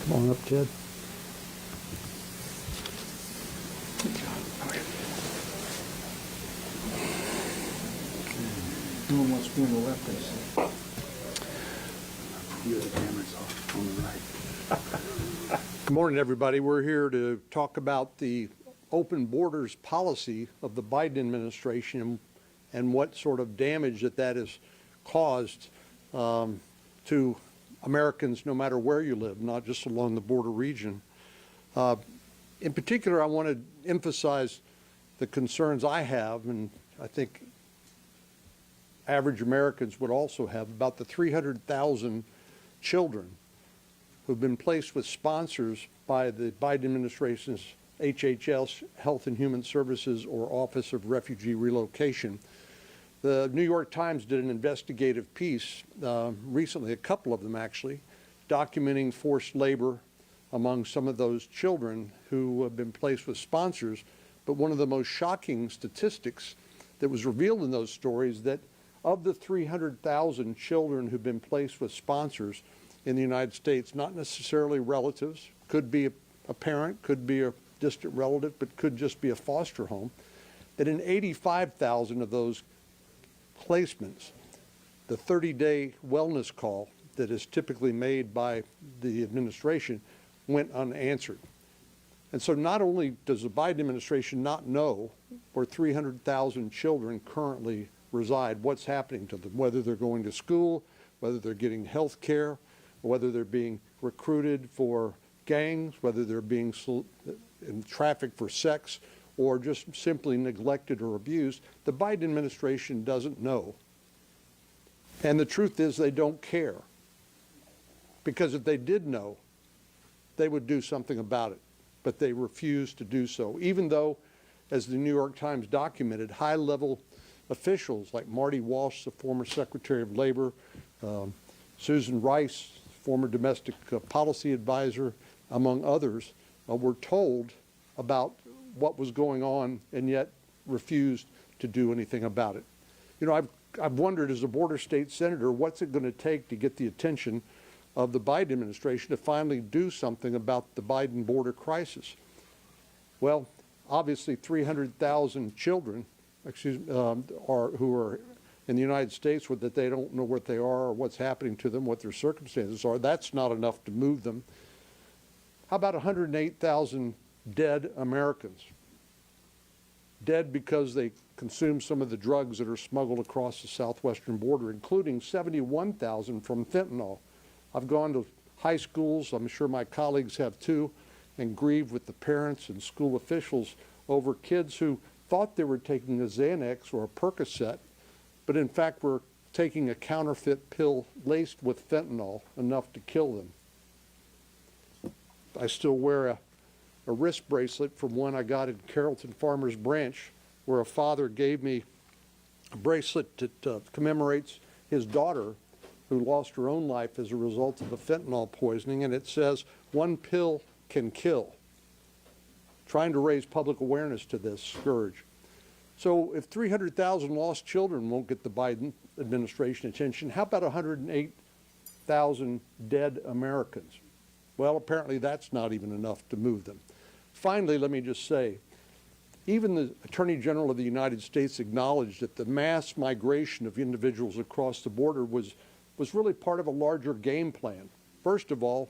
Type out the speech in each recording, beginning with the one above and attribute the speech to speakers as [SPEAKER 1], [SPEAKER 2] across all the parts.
[SPEAKER 1] Come on up, Ted.
[SPEAKER 2] No one wants to be on the left, I see.
[SPEAKER 1] Here, the camera's off on the right. Good morning, everybody. We're here to talk about the open borders policy of the Biden administration and what sort of damage that has caused to Americans no matter where you live, not just along the border region. In particular, I want to emphasize the concerns I have, and I think average Americans would also have, about the 300,000 children who've been placed with sponsors by the Biden administration's HHS, Health and Human Services, or Office of Refugee Relocation. The New York Times did an investigative piece recently, a couple of them actually, documenting forced labor among some of those children who have been placed with sponsors. But one of the most shocking statistics that was revealed in those stories, that of the 300,000 children who've been placed with sponsors in the United States, not necessarily relatives, could be a parent, could be a distant relative, but could just be a foster home, that in 85,000 of those placements, the 30-day wellness call that is typically made by the administration went unanswered. And so not only does the Biden administration not know where 300,000 children currently reside, what's happening to them, whether they're going to school, whether they're getting health care, whether they're being recruited for gangs, whether they're being trafficked for sex, or just simply neglected or abused, the Biden administration doesn't know. And the truth is they don't care. Because if they did know, they would do something about it. But they refuse to do so, even though, as the New York Times documented, high-level officials like Marty Walsh, the former Secretary of Labor, Susan Rice, former domestic policy advisor, among others, were told about what was going on and yet refused to do anything about it. You know, I've wondered as a border state senator, what's it going to take to get the attention of the Biden administration to finally do something about the Biden border crisis? Well, obviously 300,000 children who are in the United States that they don't know what they are or what's happening to them, what their circumstances are. That's not enough to move them. How about 108,000 dead Americans? Dead because they consumed some of the drugs that are smuggled across the southwestern border, including 71,000 from fentanyl. I've gone to high schools, I'm sure my colleagues have too, and grieved with the parents and school officials over kids who thought they were taking a Xanax or a Percocet, but in fact were taking a counterfeit pill laced with fentanyl, enough to kill them. I still wear a wrist bracelet from one I got in Carrollton Farmers Branch, where a father gave me a bracelet that commemorates his daughter who lost her own life as a result of a fentanyl poisoning, and it says, "One pill can kill," trying to raise public awareness to this scourge. So if 300,000 lost children won't get the Biden administration attention, how about 108,000 dead Americans? Well, apparently that's not even enough to move them. Finally, let me just say, even the Attorney General of the United States acknowledged that the mass migration of individuals across the border was really part of a larger game plan. First of all,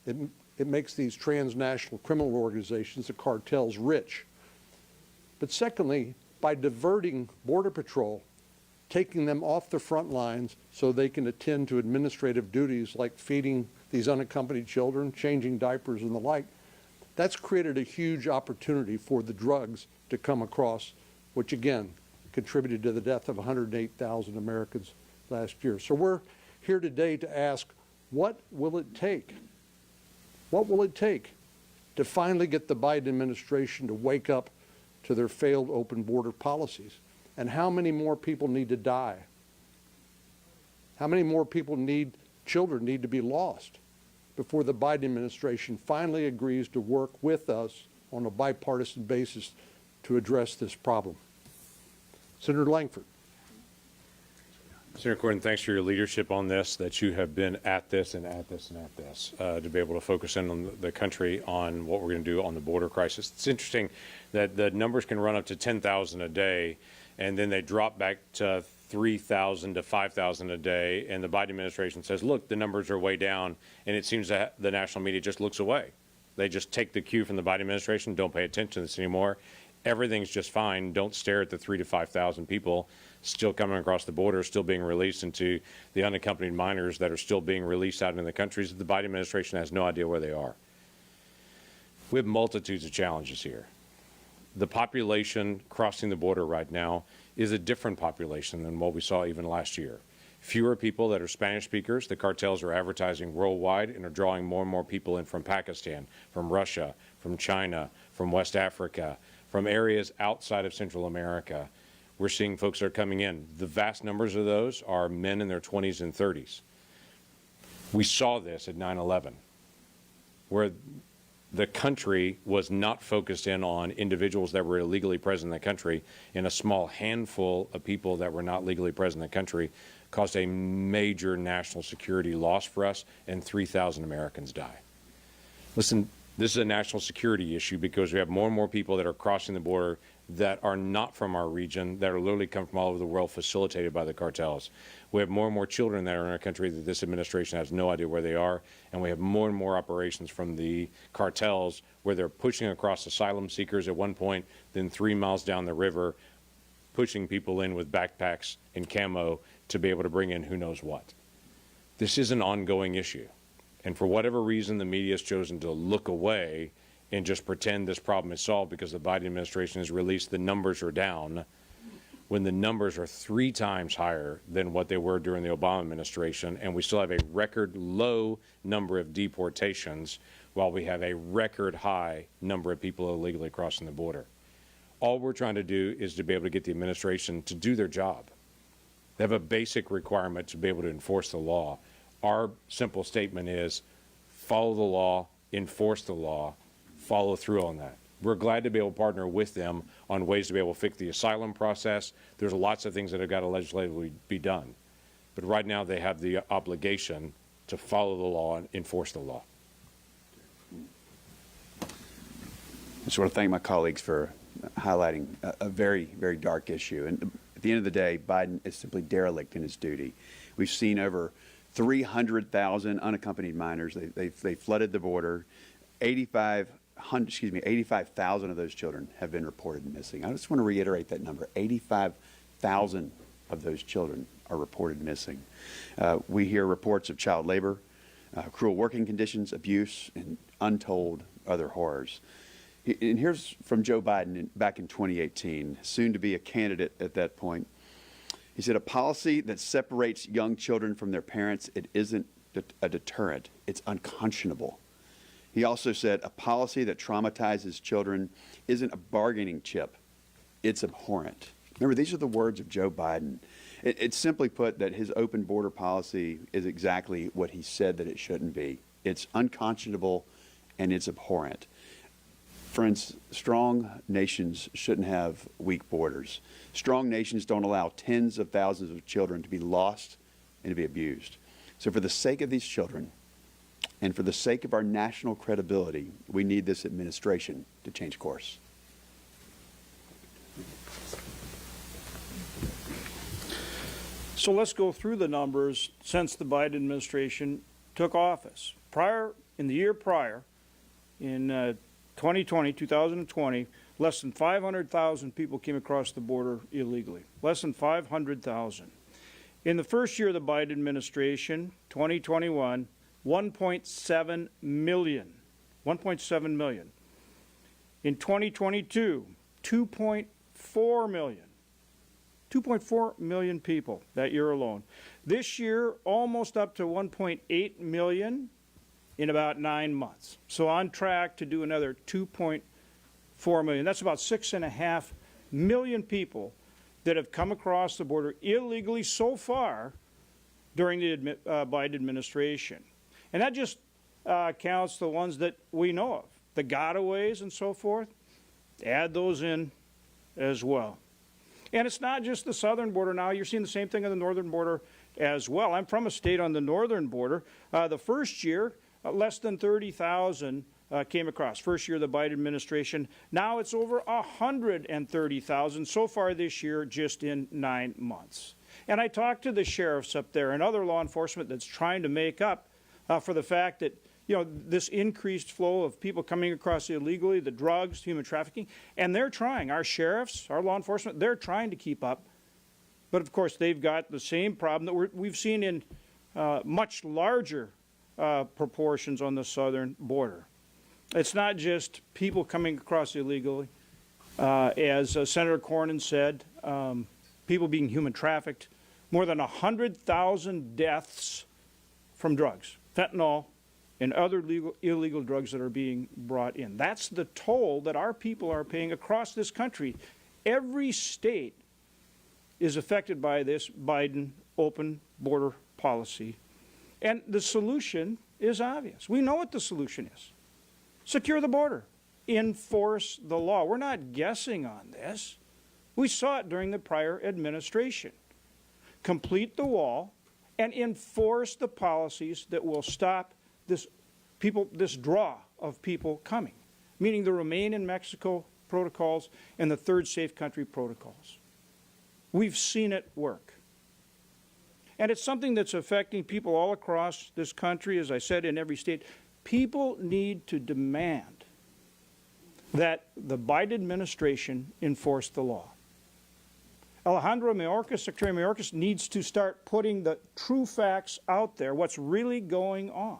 [SPEAKER 1] it makes these transnational criminal organizations, the cartels, rich. But secondly, by diverting Border Patrol, taking them off the front lines so they can attend to administrative duties like feeding these unaccompanied children, changing diapers and the like, that's created a huge opportunity for the drugs to come across, which again contributed to the death of 108,000 Americans last year. So we're here today to ask, what will it take? What will it take to finally get the Biden administration to wake up to their failed open border policies? And how many more people need to die? How many more children need to be lost before the Biden administration finally agrees to work with us on a bipartisan basis to address this problem? Senator Langford.
[SPEAKER 3] Senator Corden, thanks for your leadership on this, that you have been at this and at this and at this, to be able to focus in on the country on what we're going to do on the border crisis. It's interesting that the numbers can run up to 10,000 a day, and then they drop back to 3,000 to 5,000 a day, and the Biden administration says, look, the numbers are way down, and it seems that the national media just looks away. They just take the cue from the Biden administration, don't pay attention to this anymore. Everything's just fine. Don't stare at the 3,000 to 5,000 people still coming across the border, still being released into the unaccompanied minors that are still being released out in the countries that the Biden administration has no idea where they are. We have multitudes of challenges here. The population crossing the border right now is a different population than what we saw even last year. Fewer people that are Spanish speakers. The cartels are advertising worldwide and are drawing more and more people in from Pakistan, from Russia, from China, from West Africa, from areas outside of Central America. We're seeing folks that are coming in. The vast numbers of those are men in their 20s and 30s. We saw this at 9/11, where the country was not focused in on individuals that were illegally present in the country, and a small handful of people that were not legally present in the country caused a major national security loss for us, and 3,000 Americans die. Listen, this is a national security issue because we have more and more people that are crossing the border that are not from our region, that are literally come from all over the world, facilitated by the cartels. We have more and more children that are in our country that this administration has no idea where they are, and we have more and more operations from the cartels where they're pushing across asylum seekers at one point, then 3 miles down the river, pushing people in with backpacks and camo to be able to bring in who knows what. This is an ongoing issue. And for whatever reason, the media has chosen to look away and just pretend this problem is solved because the Biden administration has released the numbers are down, when the numbers are 3 times higher than what they were during the Obama administration, and we still have a record low number of deportations while we have a record high number of people illegally crossing the border. All we're trying to do is to be able to get the administration to do their job. They have a basic requirement to be able to enforce the law. Our simple statement is follow the law, enforce the law, follow through on that. We're glad to be able to partner with them on ways to be able to fix the asylum process. There's lots of things that have got to legislatively be done. But right now they have the obligation to follow the law and enforce the law.
[SPEAKER 4] I just want to thank my colleagues for highlighting a very, very dark issue. And at the end of the day, Biden is simply derelict in his duty. We've seen over 300,000 unaccompanied minors. They flooded the border. 85,000 of those children have been reported missing. I just want to reiterate that number. 85,000 of those children are reported missing. We hear reports of child labor, cruel working conditions, abuse, and untold other horrors. And here's from Joe Biden back in 2018, soon to be a candidate at that point. He said, a policy that separates young children from their parents, it isn't a deterrent, it's unconscionable. He also said, a policy that traumatizes children isn't a bargaining chip, it's abhorrent. Remember, these are the words of Joe Biden. It's simply put that his open border policy is exactly what he said that it shouldn't be. It's unconscionable and it's abhorrent. Friends, strong nations shouldn't have weak borders. Strong nations don't allow tens of thousands of children to be lost and to be abused. So for the sake of these children and for the sake of our national credibility, we need this administration to change course.
[SPEAKER 2] So let's go through the numbers since the Biden administration took office. In the year prior, in 2020, less than 500,000 people came across the border illegally. Less than 500,000. In the first year of the Biden administration, 2021, 1.7 million. 1.7 million. In 2022, 2.4 million. 2.4 million people that year alone. This year, almost up to 1.8 million in about 9 months. So on track to do another 2.4 million. That's about 6.5 million people that have come across the border illegally so far during the Biden administration. And that just counts the ones that we know of, the gotaways and so forth. Add those in as well. And it's not just the southern border now. You're seeing the same thing on the northern border as well. I'm from a state on the northern border. The first year, less than 30,000 came across. First year of the Biden administration. Now it's over 130,000 so far this year, just in 9 months. And I talked to the sheriffs up there and other law enforcement that's trying to make up for the fact that, you know, this increased flow of people coming across illegally, the drugs, human trafficking, and they're trying. Our sheriffs, our law enforcement, they're trying to keep up. But of course, they've got the same problem that we've seen in much larger proportions on the southern border. It's not just people coming across illegally. As Senator Cornyn said, people being human trafficked, more than 100,000 deaths from drugs, fentanyl, and other illegal drugs that are being brought in. That's the toll that our people are paying across this country. Every state is affected by this Biden open border policy. And the solution is obvious. We know what the solution is. Secure the border. Enforce the law. We're not guessing on this. We saw it during the prior administration. Complete the wall and enforce the policies that will stop this draw of people coming, meaning the Remain in Mexico protocols and the Third Safe Country protocols. We've seen it work. And it's something that's affecting people all across this country, as I said, in every state. People need to demand that the Biden administration enforce the law. Alejandro Mayorkas, Secretary Mayorkas, needs to start putting the true facts out there, what's really going on.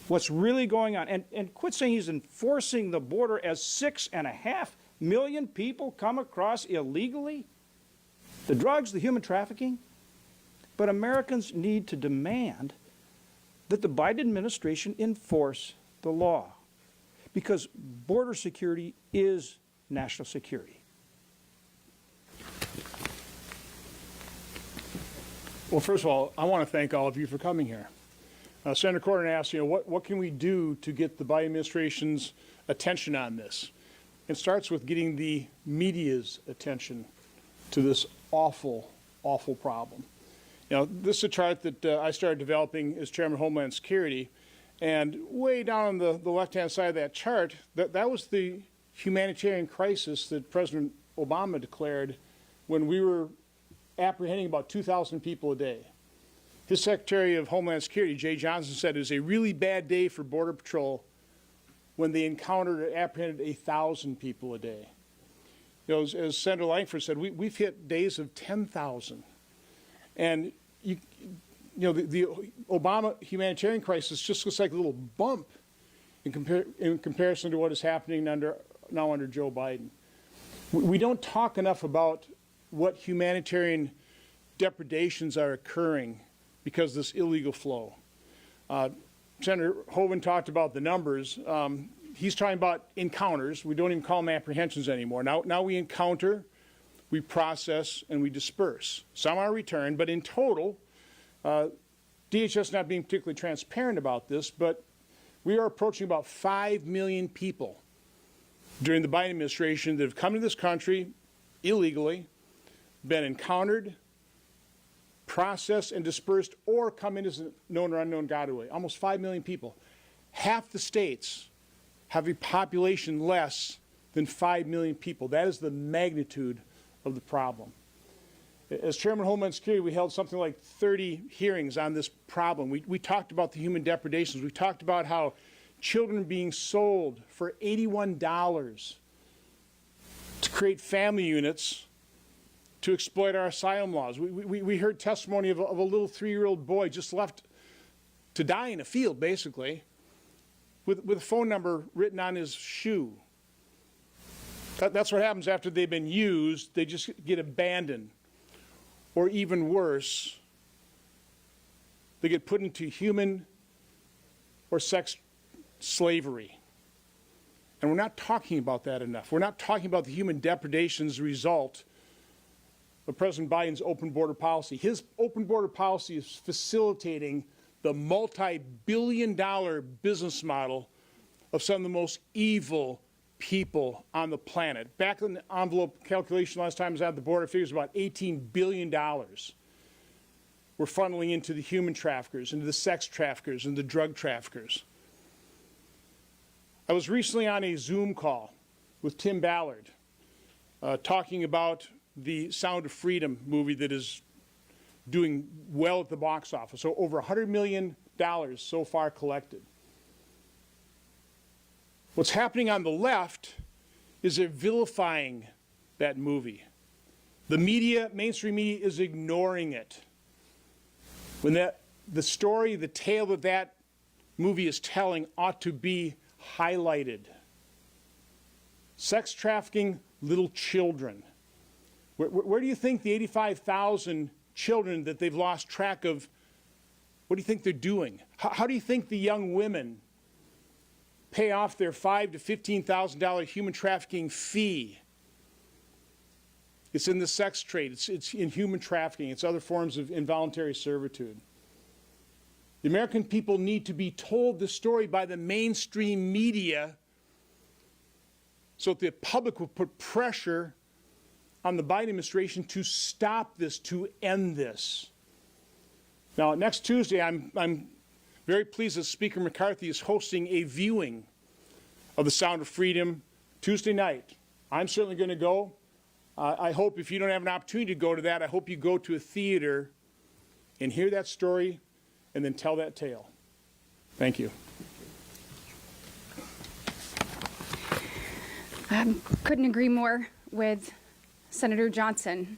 [SPEAKER 2] What's really going on. And quit saying he's enforcing the border as 6.5 million people come across illegally. The drugs, the human trafficking. But Americans need to demand that the Biden administration enforce the law, because border security is national security.
[SPEAKER 5] Well, first of all, I want to thank all of you for coming here. Senator Cornyn asked, what can we do to get the Biden administration's attention on this? It starts with getting the media's attention to this awful, awful problem. This is a chart that I started developing as Chairman of Homeland Security, and way down on the left-hand side of that chart, that was the humanitarian crisis that President Obama declared when we were apprehending about 2,000 people a day. His Secretary of Homeland Security, Jay Johnson, said it was a really bad day for Border Patrol when they encountered or apprehended 1,000 people a day. As Senator Langford said, we've hit days of 10,000. And the Obama humanitarian crisis just looks like a little bump in comparison to what is happening now under Joe Biden. We don't talk enough about what humanitarian depredations are occurring because of this illegal flow. Senator Hoeven talked about the numbers. He's talking about encounters. We don't even call them apprehensions anymore. Now we encounter, we process, and we disperse. Some are returned, but in total, DHS not being particularly transparent about this, but we are approaching about 5 million people during the Biden administration that have come to this country illegally, been encountered, processed, and dispersed, or come in as a known or unknown getaway. Almost 5 million people. Half the states have a population less than 5 million people. That is the magnitude of the problem. As Chairman of Homeland Security, we held something like 30 hearings on this problem. We talked about the human depredations. We talked about how children being sold for $81 to create family units to exploit our asylum laws. We heard testimony of a little 3-year-old boy just left to die in a field, basically, with a phone number written on his shoe. That's what happens after they've been used. They just get abandoned. Or even worse, they get put into human or sex slavery. And we're not talking about that enough. We're not talking about the human depredations result of President Biden's open border policy. His open border policy is facilitating the multi-billion-dollar business model of some of the most evil, people on the planet. Back in the envelope calculation last time I was at the border, figures about $18 billion we're funneling into the human traffickers, into the sex traffickers, and the drug traffickers. I was recently on a Zoom call with Tim Ballard talking about the Sound of Freedom movie that is doing well at the box office. So over $100 million so far collected. What's happening on the left is they're vilifying that movie. The media, mainstream media, is ignoring it. When the story, the tale that that movie is telling ought to be highlighted. Sex trafficking little children. Where do you think the 85,000 children that they've lost track of, what do you think they're doing? How do you think the young women pay off their $5,000 to $15,000 human trafficking fee? It's in the sex trade. It's in human trafficking. It's other forms of involuntary servitude. The American people need to be told the story by the mainstream media so that the public will put pressure on the Biden administration to stop this, to end this. Now, next Tuesday, I'm very pleased that Speaker McCarthy is hosting a viewing of The Sound of Freedom Tuesday night. I'm certainly going to go. I hope if you don't have an opportunity to go to that, I hope you go to a theater and hear that story and then tell that tale. Thank you.
[SPEAKER 6] Couldn't agree more with Senator Johnson.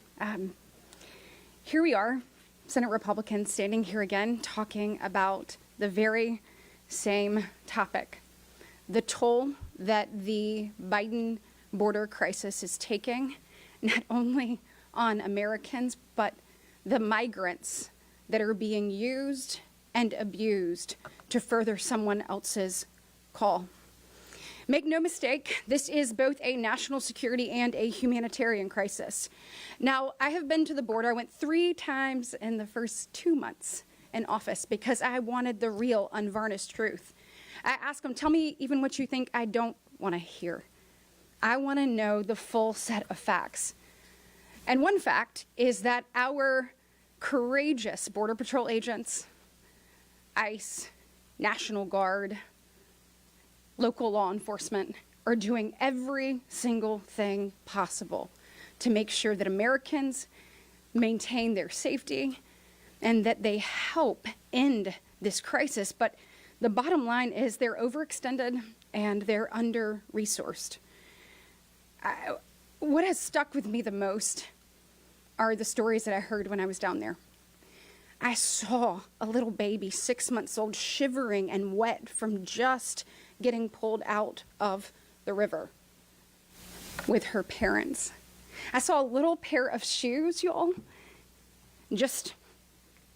[SPEAKER 6] Here we are, Senate Republicans, standing here again talking about the very same topic. The toll that the Biden border crisis is taking, not only on Americans, but the migrants that are being used and abused to further someone else's call. Make no mistake, this is both a national security and a humanitarian crisis. Now, I have been to the border. I went 3 times in the first 2 months in office because I wanted the real, unvarnished truth. I asked them, tell me even what you think I don't want to hear. I want to know the full set of facts. And one fact is that our courageous Border Patrol agents, ICE, National Guard, local law enforcement are doing every single thing possible to make sure that Americans maintain their safety and that they help end this crisis. But the bottom line is they're overextended and they're under-resourced. What has stuck with me the most are the stories that I heard when I was down there. I saw a little baby, 6 months old, shivering and wet from just getting pulled out of the river with her parents. I saw a little pair of shoes, y'all, just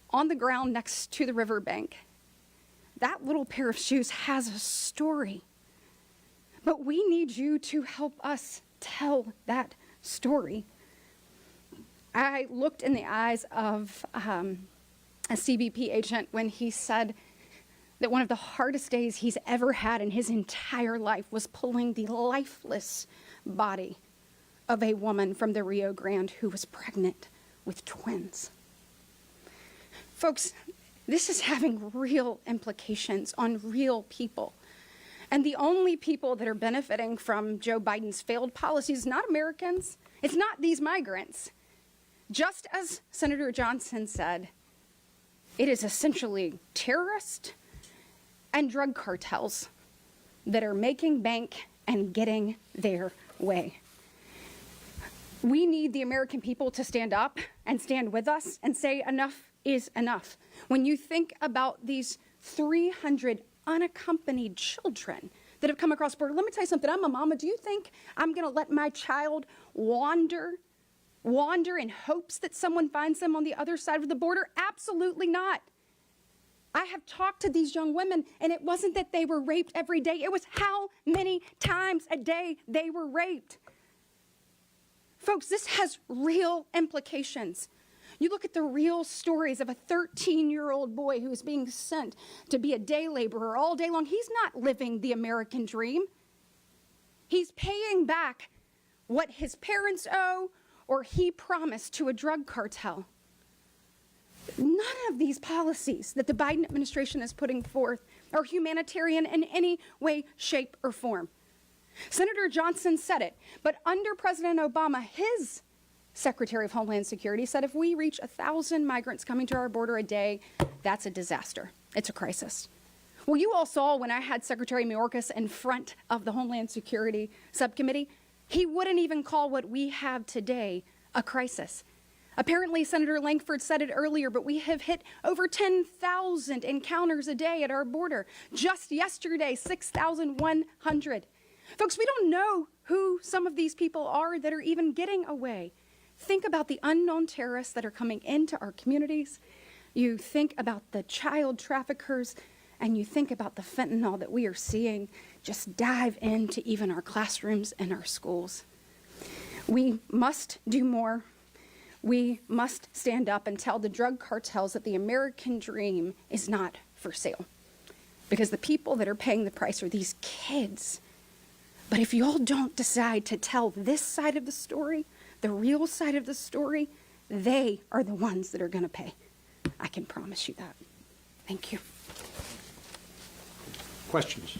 [SPEAKER 6] on the ground next to the riverbank. That little pair of shoes has a story. But we need you to help us tell that story. I looked in the eyes of a CBP agent when he said that one of the hardest days he's ever had in his entire life was pulling the lifeless body of a woman from the Rio Grande who was pregnant with twins. Folks, this is having real implications on real people. And the only people that are benefiting from Joe Biden's failed policies is not Americans. It's not these migrants. Just as Senator Johnson said, it is essentially terrorists and drug cartels that are making bank and getting their way. We need the American people to stand up and stand with us and say enough is enough. When you think about these 300 unaccompanied children that have come across the border, let me tell you something. I'm a mama. Do you think I'm going to let my child wander in hopes that someone finds them on the other side of the border? Absolutely not. I have talked to these young women, and it wasn't that they were raped every day. It was how many times a day they were raped. Folks, this has real implications. You look at the real stories of a 13-year-old boy who is being sent to be a day laborer all day long. He's not living the American dream. He's paying back what his parents owe or he promised to a drug cartel. None of these policies that the Biden administration is putting forth are humanitarian in any way, shape, or form. Senator Johnson said it, but under President Obama, his Secretary of Homeland Security said if we reach 1,000 migrants coming to our border a day, that's a disaster. It's a crisis. Well, you all saw when I had Secretary Mayorkas in front of the Homeland Security Subcommittee, he wouldn't even call what we have today a crisis. Apparently, Senator Langford said it earlier, but we have hit over 10,000 encounters a day at our border. Just yesterday, 6,100. Folks, we don't know who some of these people are that are even getting away. Think about the unknown terrorists that are coming into our communities. You think about the child traffickers, and you think about the fentanyl that we are seeing just dive into even our classrooms and our schools. We must do more. We must stand up and tell the drug cartels that the American dream is not for sale. Because the people that are paying the price are these kids. But if you all don't decide to tell this side of the story, the real side of the story, they are the ones that are going to pay. I can promise you that. Thank you.
[SPEAKER 1] Questions?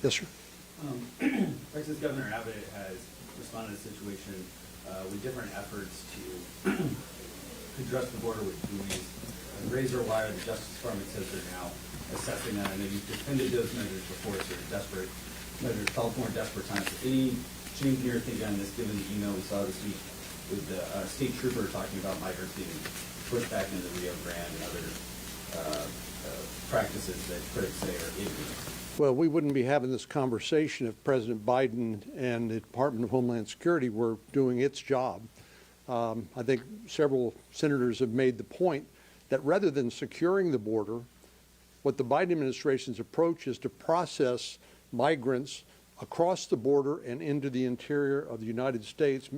[SPEAKER 1] Yes, sir.
[SPEAKER 7] Texas Governor Abbott has responded to the situation with different efforts to address the border with buoys. Razor wire, the Justice Department says they're now assessing that. I know you've defended those measures before, so they're desperate measures, called for in desperate times. Any change in your thinking on this, given the email we saw this week with the state trooper talking about migrants being pushed back into the Rio Grande and other practices that critics say are ignorant?
[SPEAKER 1] Well, we wouldn't be having this conversation if President Biden and the Department of Homeland Security were doing its job. I think several senators have made the point that rather than securing the border, what the Biden administration's approach is to process migrants across the border and into the interior of the United States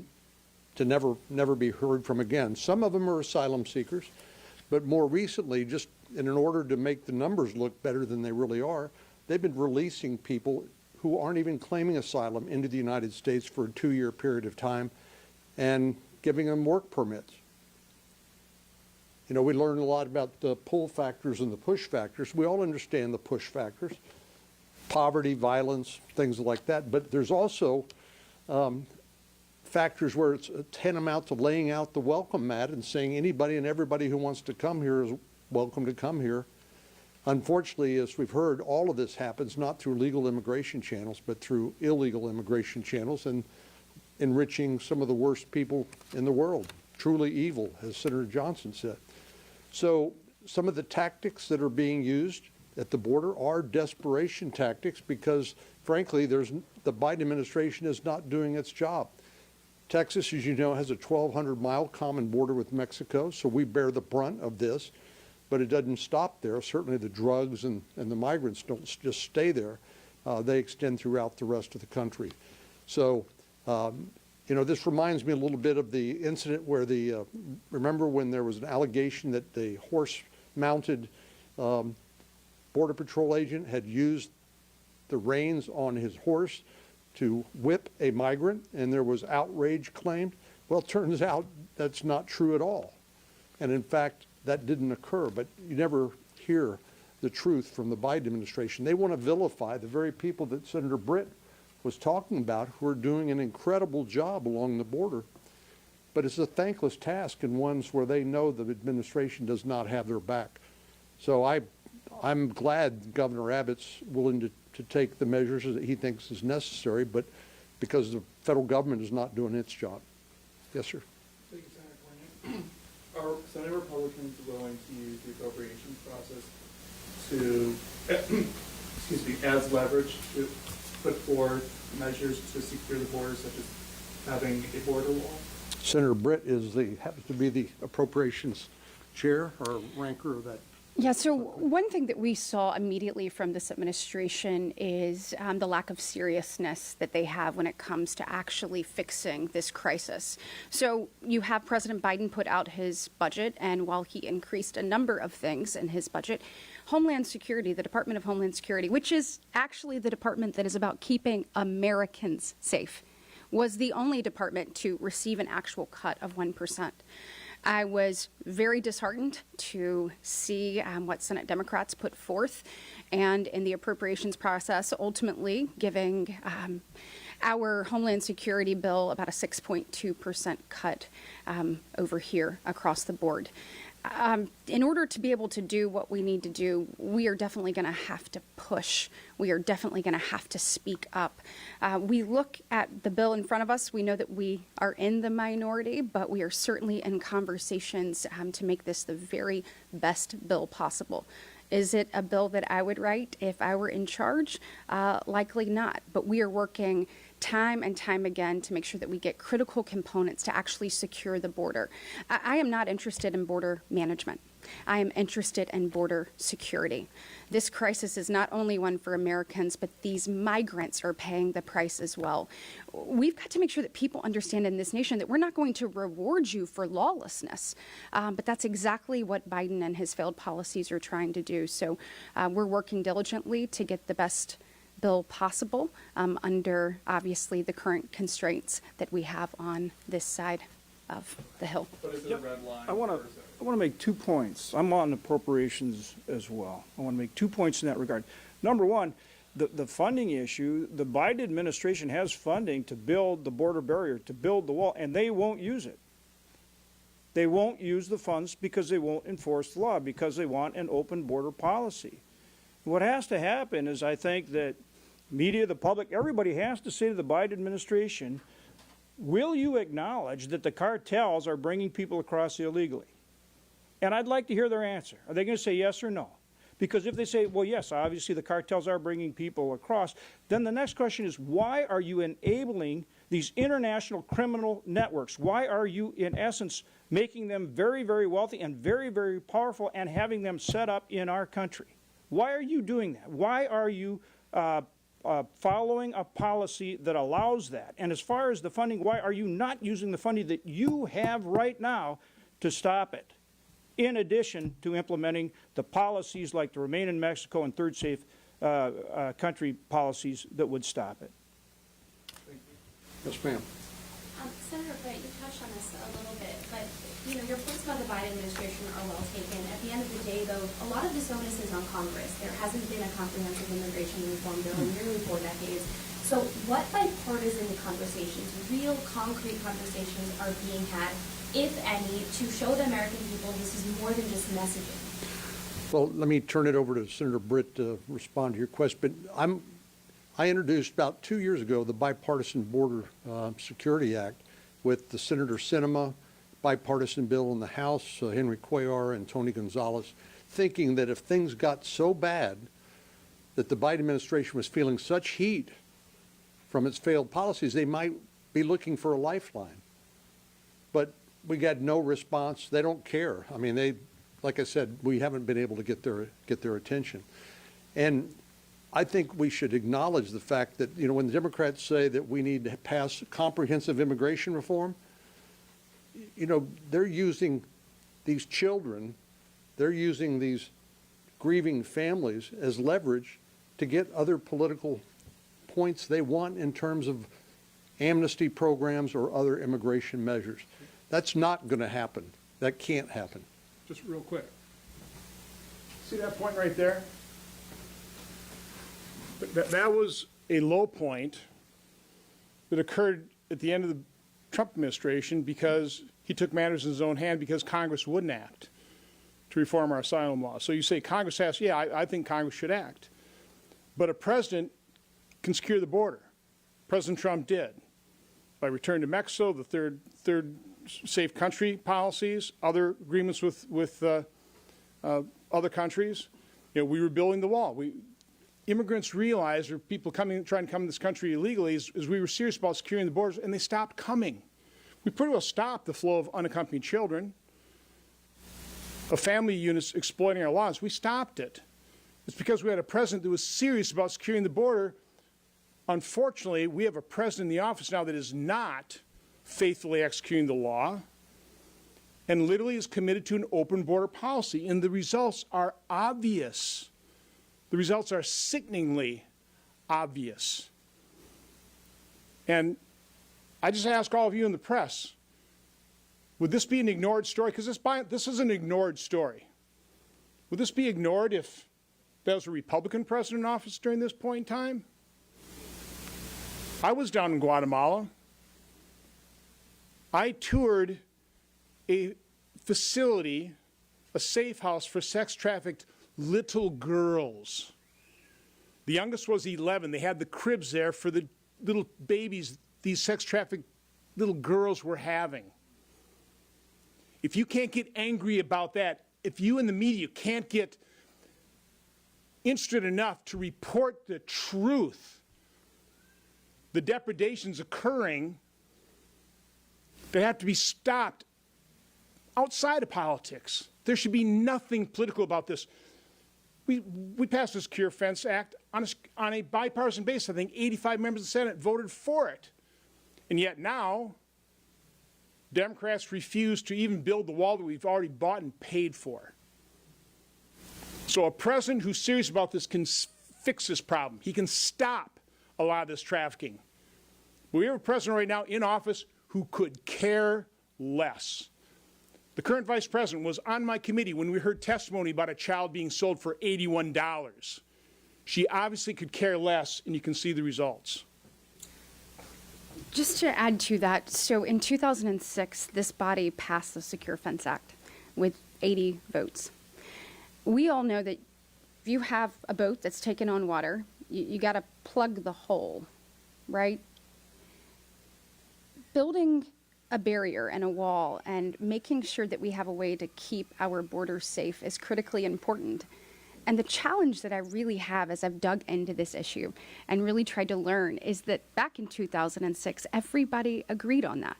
[SPEAKER 1] to never be heard from again. Some of them are asylum seekers, but more recently, just in order to make the numbers look better than they really are, they've been releasing people who aren't even claiming asylum into the United States for a 2-year period of time and giving them work permits. You know, we learned a lot about the pull factors and the push factors. We all understand the push factors, poverty, violence, things like that. But there's also factors where it's tantamount to laying out the welcome mat and saying anybody and everybody who wants to come here is welcome to come here. Unfortunately, as we've heard, all of this happens not through legal immigration channels, but through illegal immigration channels and enriching some of the worst people in the world. Truly evil, as Senator Johnson said. So some of the tactics that are being used at the border are desperation tactics because, frankly, the Biden administration is not doing its job. Texas, as you know, has a 1,200-mile common border with Mexico, so we bear the brunt of this. But it doesn't stop there. Certainly the drugs and the migrants don't just stay there. They extend throughout the rest of the country. So, you know, this reminds me a little bit of the incident where remember when there was an allegation that the horse-mounted Border Patrol agent had used the reins on his horse to whip a migrant, and there was outrage claimed? Well, it turns out that's not true at all. And in fact, that didn't occur, but you never hear the truth from the Biden administration. They want to vilify the very people that Senator Britt was talking about who are doing an incredible job along the border. But it's a thankless task and ones where they know the administration does not have their back. So I'm glad Governor Abbott's willing to take the measures that he thinks is necessary, but because the federal government is not doing its job. Yes, sir.
[SPEAKER 8] Thank you, Senator Cornyn. Are Senate Republicans willing to use the appropriations process to, excuse me, as leverage to put forth measures to secure the border, such as having a border wall?
[SPEAKER 1] Senator Britt happens to be the appropriations chair or ranker of that.
[SPEAKER 6] Yeah, so one thing that we saw immediately from this administration is the lack of seriousness that they have when it comes to actually fixing this crisis. So you have President Biden put out his budget, and while he increased a number of things in his budget, Homeland Security, the Department of Homeland Security, which is actually the department that is about keeping Americans safe, was the only department to receive an actual cut of 1%. I was very disheartened to see what Senate Democrats put forth, and in the appropriations process, ultimately giving our Homeland Security bill about a 6.2% cut over here across the board. In order to be able to do what we need to do, we are definitely going to have to push. We are definitely going to have to speak up. We look at the bill in front of us. We know that we are in the minority, but we are certainly in conversations to make this the very best bill possible. Is it a bill that I would write if I were in charge? Likely not. But we are working time and time again to make sure that we get critical components to actually secure the border. I am not interested in border management. I am interested in border security. This crisis is not only one for Americans, but these migrants are paying the price as well. We've got to make sure that people understand in this nation that we're not going to reward you for lawlessness. But that's exactly what Biden and his failed policies are trying to do. So we're working diligently to get the best bill possible under, obviously, the current constraints that we have on this side of the Hill.
[SPEAKER 8] But is it a red line?
[SPEAKER 2] I want to make 2 points. I'm on appropriations as well. I want to make 2 points in that regard. Number one, the funding issue. The Biden administration has funding to build the border barrier, to build the wall, and they won't use it. They won't use the funds because they won't enforce the law, because they want an open border policy. What has to happen is, I think that media, the public, everybody has to say to the Biden administration, will you acknowledge that the cartels are bringing people across illegally? And I'd like to hear their answer. Are they going to say yes or no? Because if they say, well, yes, obviously the cartels are bringing people across, then the next question is, why are you enabling these international criminal networks? Why are you, in essence, making them very, very wealthy and very, very powerful and having them set up in our country? Why are you doing that? Why are you following a policy that allows that? And as far as the funding, why are you not using the funding that you have right now to stop it, in addition to implementing the policies like the Remain in Mexico and Third Safe Country policies that would stop it?
[SPEAKER 1] Yes, ma'am.
[SPEAKER 9] Senator Britt, you touched on this a little bit, but your points about the Biden administration are well taken. At the end of the day, though, a lot of this onus is on Congress. There hasn't been a comprehensive immigration reform bill in nearly 4 decades. So what bipartisan conversations, real concrete conversations, are being had, if any, to show the American people this is more than just messaging?
[SPEAKER 1] Well, let me turn it over to Senator Britt to respond to your question. But I introduced about 2 years ago the Bipartisan Border Security Act with the Senator Sinema, bipartisan bill in the House, Henry Cuellar and Tony Gonzalez, thinking that if things got so bad that the Biden administration was feeling such heat from its failed policies, they might be looking for a lifeline. But we got no response. They don't care. I mean, like I said, we haven't been able to get their attention. And I think we should acknowledge the fact that, when the Democrats say that we need to pass comprehensive immigration reform, they're using these children, they're using these grieving families as leverage to get other political points they want in terms of amnesty programs or other immigration measures. That's not going to happen. That can't happen.
[SPEAKER 5] Just real quick. See that point right there? That was a low point that occurred at the end of the Trump administration because he took matters in his own hand because Congress wouldn't act to reform our asylum law. So you say Congress has, yeah, I think Congress should act. But a president can secure the border. President Trump did. By return to Mexico, the third safe country policies, other agreements with other countries. We were building the wall. Immigrants realized, or people trying to come to this country illegally, is we were serious about securing the borders, and they stopped coming. We pretty well stopped the flow of unaccompanied children, of family units exploiting our laws. We stopped it. It's because we had a president that was serious about securing the border. Unfortunately, we have a president in the office now that is not faithfully executing the law. and literally is committed to an open border policy. And the results are obvious. The results are sickeningly obvious. And I just ask all of you in the press, would this be an ignored story? Because this is an ignored story. Would this be ignored if there was a Republican president in office during this point in time? I was down in Guatemala. I toured a facility, a safe house for sex-trafficked little girls. The youngest was 11. They had the cribs there for the little babies these sex-trafficked little girls were having. If you can't get angry about that, if you in the media can't get interested enough to report the truth, the depredations occurring, they have to be stopped outside of politics. There should be nothing political about this. We passed this Secure Fence Act on a bipartisan basis. I think 85 members of the Senate voted for it. And yet now, Democrats refuse to even build the wall that we've already bought and paid for. So a president who's serious about this can fix this problem. He can stop a lot of this trafficking. We have a president right now in office who could care less. The current vice president was on my committee when we heard testimony about a child being sold for $81. She obviously could care less, and you can see the results.
[SPEAKER 6] Just to add to that, so in 2006, this body passed the Secure Fence Act with 80 votes. We all know that if you have a boat that's taken on water, you got to plug the hole, right? Building a barrier and a wall and making sure that we have a way to keep our borders safe is critically important. And the challenge that I really have as I've dug into this issue and really tried to learn is that back in 2006, everybody agreed on that.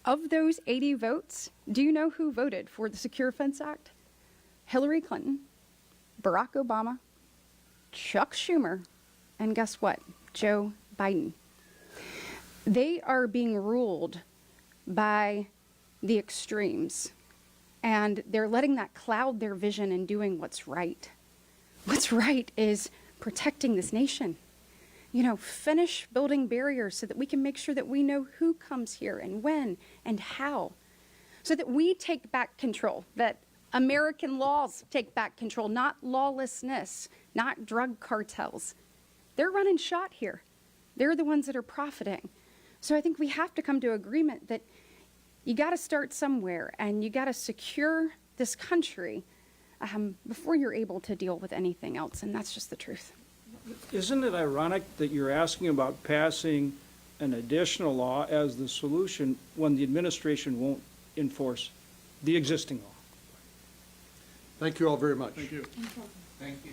[SPEAKER 6] Of those 80 votes, do you know who voted for the Secure Fence Act? Hillary Clinton, Barack Obama, Chuck Schumer, and guess what? Joe Biden. They are being ruled by the extremes, and they're letting that cloud their vision and doing what's right. What's right is protecting this nation. You know, finish building barriers so that we can make sure that we know who comes here and when and how, so that we take back control, that American laws take back control, not lawlessness, not drug cartels. They're running shot here. They're the ones that are profiting. So I think we have to come to agreement that you got to start somewhere and you got to secure this country before you're able to deal with anything else, and that's just the truth.
[SPEAKER 2] Isn't it ironic that you're asking about passing an additional law as the solution when the administration won't enforce the existing law?
[SPEAKER 1] Thank you all very much.
[SPEAKER 5] Thank you.
[SPEAKER 8] Thank you.